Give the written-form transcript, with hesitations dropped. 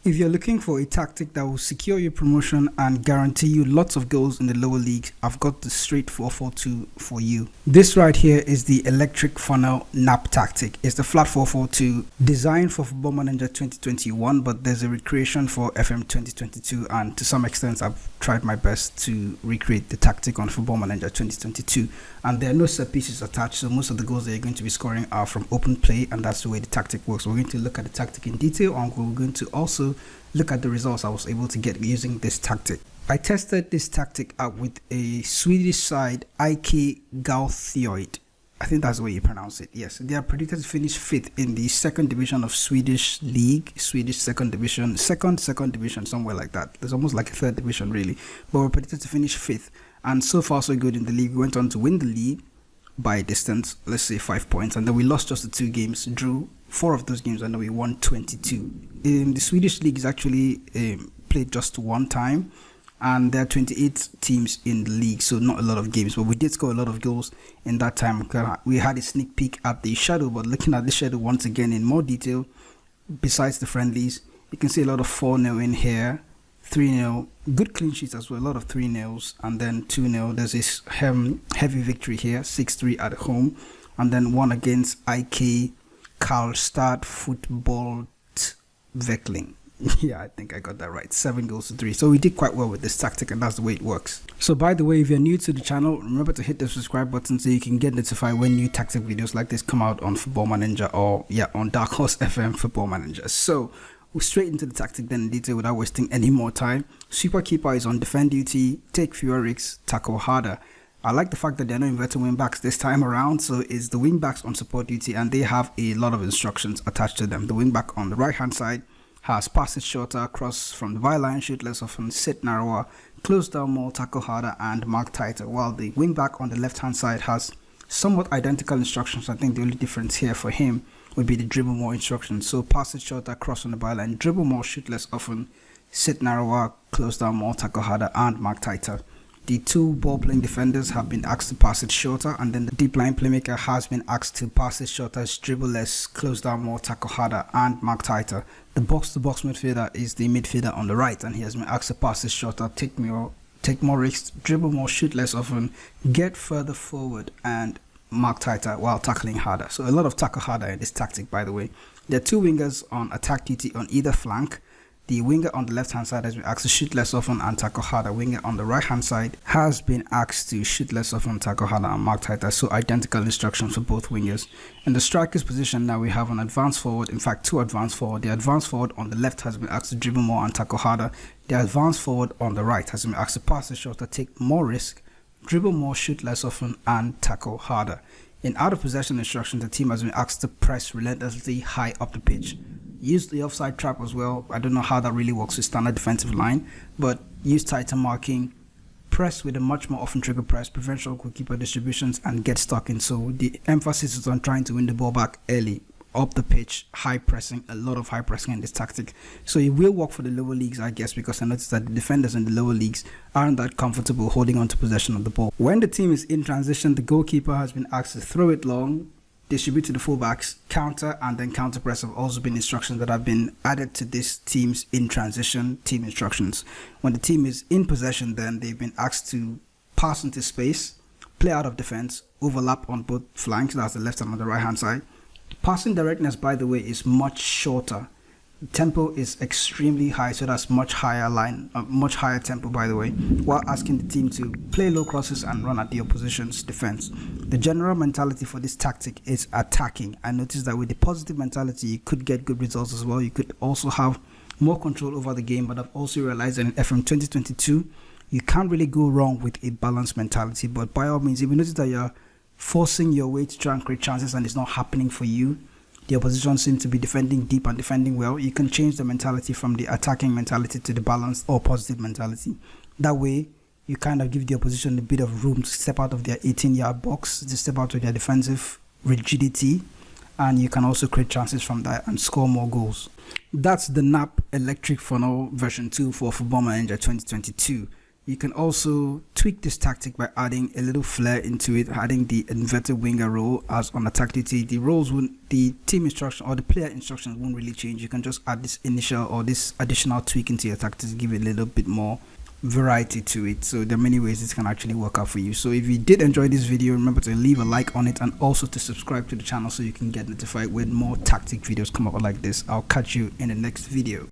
If you're looking for a tactic that will secure your promotion and guarantee you lots of goals in the lower league, I've got the straight 4-4-2 for you. This right here is the electric funnel Knap tactic. It's the flat 4-4-2 designed for Football Manager 2021, but there's a recreation for FM22, and to some extent I've tried my best to recreate the tactic on Football Manager 2022. And there are no set pieces attached, so most of the goals that you're going to be scoring are from open play, and that's the way the tactic works. We're going to look at the tactic in detail, and we're going to also look at the results I was able to get using this tactic. I tested this tactic out with a Swedish side, IK Gauthiod. I think that's the way you pronounce it. Yes, they are predicted to finish 5th in the second division of Swedish League, Swedish second division, second division, somewhere like that. There's almost like a third division really, but we're predicted to finish 5th. And so far so good in the league. We went on to win the league by a distance, let's say 5 points, and then we lost just the 2 games, drew 4 of those games, and then we won 22. The Swedish league is actually played just 1 time, and there are 28 teams in the league, so not a lot of games, but we did score a lot of goals in that time. We had a sneak peek at the schedule, but looking at the schedule once again in more detail, besides the friendlies, you can see a lot of 4-0 in here, 3-0, good clean sheets as well, a lot of 3-0s, and then 2-0. There's this heavy victory here, 6-3 at home, and then 1 against IK Karlstad Football Veckling. Yeah, I think I got that right. 7-3. So we did quite well with this tactic, and that's the way it works. So by the way, if you're new to the channel, remember to hit the subscribe button so you can get notified when new tactic videos like this come out on Football Manager, or on DarkHorse FM Football Manager. So we're straight into the tactic then in detail without wasting any more time. Super keeper is on defend duty, take fewer risks, tackle harder. I like the fact that there are no inverted wing backs this time around, so it's the wing backs on support duty, and they have a lot of instructions attached to them. The wing back on the right hand side has pass it shorter, cross from the byline, shoot less often, sit narrower, close down more, tackle harder, and mark tighter, while the wing back on the left hand side has somewhat identical instructions. I think the only difference here for him would be the dribble more instructions. So pass it shorter, cross on the byline, dribble more, shoot less often, sit narrower, close down more, tackle harder, and mark tighter. The 2 ball-playing defenders have been asked to pass it shorter, and then the deep line playmaker has been asked to pass it shorter, dribble less, close down more, tackle harder, and mark tighter. The box-to-box midfielder is the midfielder on the right, and he has been asked to pass it shorter, take more risks, dribble more, shoot less often, get further forward, and mark tighter while tackling harder. So a lot of tackle harder in this tactic, by the way. There are 2 wingers on attack duty on either flank. The winger on the left hand side has been asked to shoot less often and tackle harder. Winger on the right hand side has been asked to shoot less often, tackle harder, and mark tighter. So identical instructions for both wingers. In the striker's position now we have an advanced forward, in fact 2 advanced forward. The advanced forward on the left has been asked to dribble more and tackle harder. The advanced forward on the right has been asked to pass it shorter, take more risk, dribble more, shoot less often, and tackle harder. In out of possession instructions, the team has been asked to press relentlessly high up the pitch. Use the offside trap as well. I don't know how that really works with standard defensive line, but use tighter marking, press with a much more often trigger press, prevent short goalkeeper distributions, and get stuck in. So the emphasis is on trying to win the ball back early, up the pitch, high pressing, a lot of high pressing in this tactic. So it will work for the lower leagues, I guess, because I noticed that the defenders in the lower leagues aren't that comfortable holding on to possession of the ball. When the team is in transition, the goalkeeper has been asked to throw it long, distribute to the fullbacks, counter, and then counter press have also been instructions that have been added to this team's in transition team instructions. When the team is in possession, then they've been asked to pass into space, play out of defense, overlap on both flanks, that's the left and on the right hand side. Passing directness, by the way, is much shorter. The tempo is extremely high, so that's much higher tempo, by the way, while asking the team to play low crosses and run at the opposition's defense. The general mentality for this tactic is attacking. I noticed that with the positive mentality, you could get good results as well. You could also have more control over the game, but I've also realized that in FM2022, you can't really go wrong with a balanced mentality. But by all means, if you notice that you're forcing your way to try and create chances and it's not happening for you, the opposition seems to be defending deep and defending well, you can change the mentality from the attacking mentality to the balanced or positive mentality. That way, you kind of give the opposition a bit of room to step out of their 18-yard box, to step out of their defensive rigidity, and you can also create chances from that and score more goals. That's the Knap Electric Funnel version 2 for Football Manager 2022. You can also tweak this tactic by adding a little flair into it, adding the inverted winger role as on attack duty. The team instruction or the player instructions won't really change. You can just add this initial or this additional tweak into your tactics to give it a little bit more variety to it. So there are many ways this can actually work out for you. So if you did enjoy this video, remember to leave a like on it and also to subscribe to the channel so you can get notified when more tactic videos come up like this. I'll catch you in the next video.